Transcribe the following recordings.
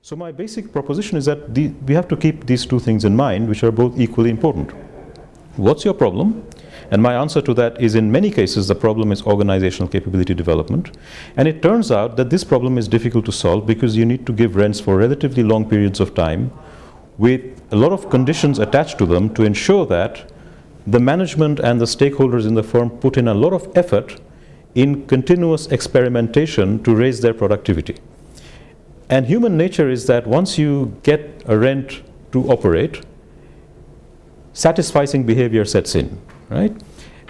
So my basic proposition is that we have to keep these two things in mind, which are both equally important. What's your problem? And my answer to that is, in many cases, the problem is organizational capability development. And it turns out that this problem is difficult to solve because you need to give rents for relatively long periods of time with a lot of conditions attached to them to ensure that the management and the stakeholders in the firm put in a lot of effort in continuous experimentation to raise their productivity. And human nature is that once you get a rent to operate, satisficing behavior sets in, right?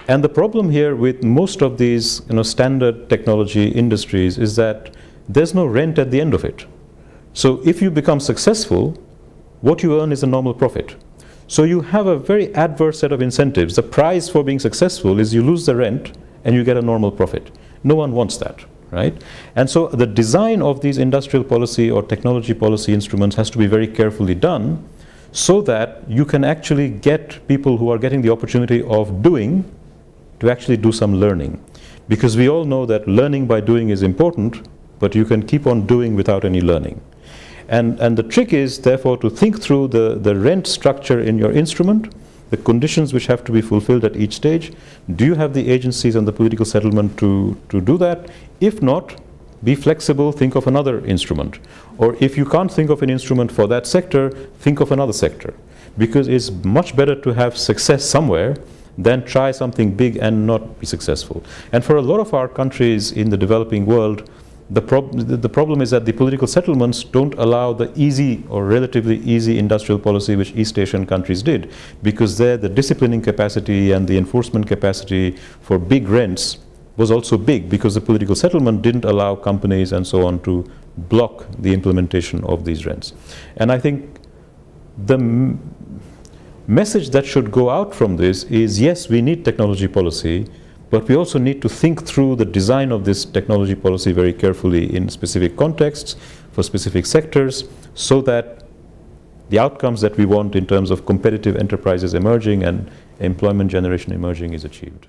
And the problem here with most of these standard technology industries is that there's no rent at the end of it. So if you become successful, what you earn is a normal profit. So you have a very adverse set of incentives. The price for being successful is you lose the rent and you get a normal profit. No one wants that, right? And so the design of these industrial policy or technology policy instruments has to be very carefully done so that you can actually get people who are getting the opportunity of doing to actually do some learning. Because we all know that learning by doing is important, but you can keep on doing without any learning. And the trick is, therefore, to think through the rent structure in your instrument, the conditions which have to be fulfilled at each stage. Do you have the agencies and the political settlement to do that? If not, be flexible, think of another instrument. Or if you can't think of an instrument for that sector, think of another sector. Because it's much better to have success somewhere than try something big and not be successful. And for a lot of our countries in the developing world, the problem is that the political settlements don't allow the easy or relatively easy industrial policy which East Asian countries did, because there the disciplining capacity and the enforcement capacity for big rents was also big, because the political settlement didn't allow companies and so on to block the implementation of these rents. And I think the message that should go out from this is, yes, we need technology policy, but we also need to think through the design of this technology policy very carefully in specific contexts, for specific sectors, so that the outcomes that we want in terms of competitive enterprises emerging and employment generation emerging is achieved.